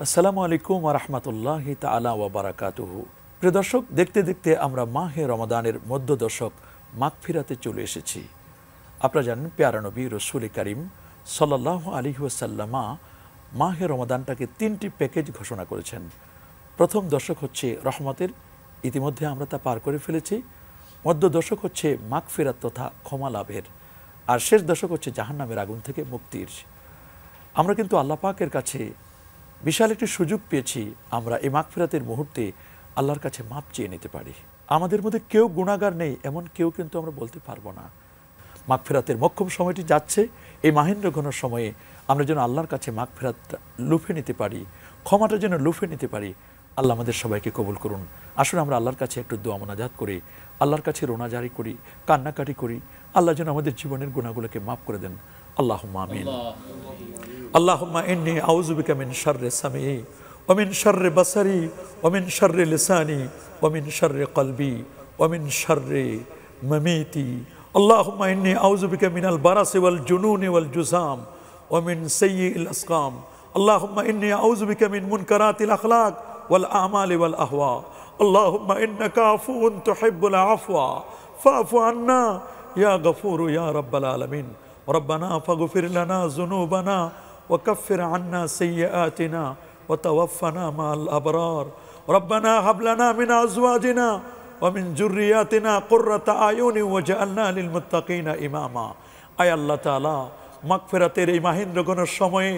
আসসালামু আলাইকুম ওয়া রাহমাতুল্লাহি তাআলা ওয়া বারাকাতুহু। প্রিয় দর্শক, দেখতে দেখতে আমরা মাহে রমাদানের মধ্য দশক মাগফিরাতে চলে এসেছি। আপনারা জানেন, প্যারা নবী রাসূল করিম সাল্লাল্লাহু আলাইহি ওয়াসাল্লামা মাহে রমাদানটাকে তিনটি প্যাকেজ ঘোষণা করেছেন। প্রথম দশক হচ্ছে রহমতের, ইতিমধ্যে আমরা তা পার করে ফেলেছি। মধ্য দশক হচ্ছে মাগফিরাত তথা ক্ষমা লাভের, আর শেষ দশক হচ্ছে জাহান্নামের আগুন থেকে মুক্তির। আমরা কিন্তু আল্লাহ পাকের কাছে বিশাল একটি সুযোগ পেয়েছি। আমরা এই মাগফিরাতের মুহূর্তে আল্লাহর কাছে মাপ চেয়ে নিতে পারি। আমাদের মধ্যে কেউ গুনাহগার নেই, এমন কেউ কিন্তু আমরা বলতে পারবো না। মাগফিরাতের মোক্ষম সময়টি যাচ্ছে। এই মাহেন্দ্র ঘন সময়ে আমরা যেন আল্লাহর কাছে মাগফিরাত লুফে নিতে পারি, ক্ষমাটা যেন লুফে নিতে পারি। আল্লাহ আমাদের সবাইকে কবুল করুন। আসলে আমরা আল্লাহর কাছে একটু দোয়া মোনাজাত করি, আল্লাহর কাছে রোনাজারি করি, কান্নাকাটি করি। আল্লাহ যেন আমাদের জীবনের গুনাহগুলোকে মাফ করে দেন। আল্লাহুম্মা আমিন। আল্লাহুম্মা ইন্নী আউযু বিকা মিন শাররি সামিঈ ওয়া মিন শাররি বাসারি ওয়া মিন শাররি লিসানি ওয়া মিন শাররি কলবি ওয়া মিন শাররি মামিতি। আল্লাহুম্মা ইন্নী আউযু বিকা মিনাল বারাসি ওয়াল জুনুনি ওয়াল জুযাম ওয়া মিন সাইয়্যিল আসকাম। আল্লাহুম্মা ইন্নী আউযু বিকা মিন মুনকারাতিল আখলাক ওয়াল আমালি ওয়াল আহওয়া। আল্লাহুম্মা ইন্নাকা আফুউন তুহিব্বুল আফওয়া ফাফু আন্না ইয়া গফুর ইয়া রাব্বাল আলামিন। রব্বানা ফাগফির লানা যুনুবানা وكفر عنا سيئاتنا وتوفنا مع الأبرار. ربنا هب لنا من أزواجنا ومن ذرياتنا قرة أعين واجعلنا للمتقين إماما. আয় আল্লাহ তাআলা, মাগফিরাতের এই মাহেন্দ্রগণের সময়ে,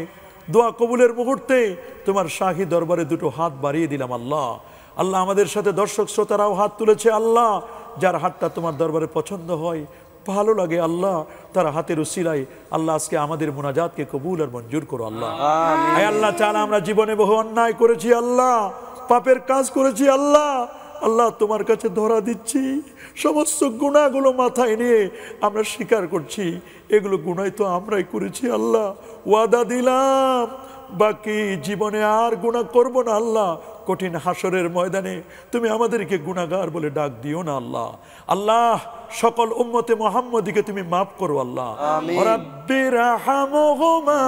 দোয়া কবুলের মুহূর্তে তোমার শাহী দরবারে দুটো হাত বাড়িয়ে দিলাম। আল্লাহ আল্লাহ আমাদের সাথে দর্শক শ্রোতারাও হাত তুলেছে। আল্লাহ, যার হাতটা তোমার দরবারে পছন্দ হয়, ভালো লাগে, আল্লাহ তার হাতের উসিলায় আল্লাহ আজকে আমাদের মুনাজাতকে কবুল আর মঞ্জুর করো। আল্লাহ আয় আল্লাহ তাআলা, আমরা জীবনে বহু অন্যায় করেছি, আল্লাহ পাপের কাজ করেছি। আল্লাহ আল্লাহ তোমার কাছে ধরা দিচ্ছি, সমস্ত গুনাহগুলো মাথায় নিয়ে আমরা স্বীকার করছি, এগুলো গুনাহ তো আমরাই করেছি। আল্লাহ ওয়াদা দিলাম বাকি জীবনে আর গুনাহ করব না। আল্লাহ কঠিন হাসরের ময়দানে তুমি আমাদেরকে গুনাহগার বলে ডাক দিও না। আল্লাহ আল্লাহ সকল উম্মতে মুহাম্মদীকে তুমি মাফ করো। আল্লাহ রাব্বিরহামহুমা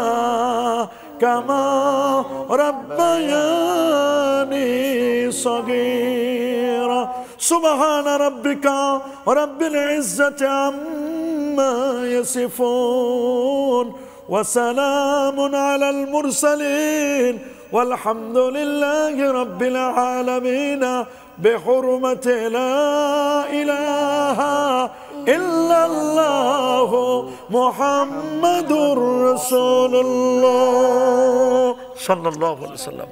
কামা রাব্বায়ানি সগীরা। সুবহানা রাব্বিকা রাব্বিল ইজ্জাতি আম্মা ইয়াসিফুন ওয়া সালামুন আলাল মুরসালিন والحمد لله رب العالمين بحرمة لا إله إلا الله محمد رسول الله صلى الله عليه وسلم.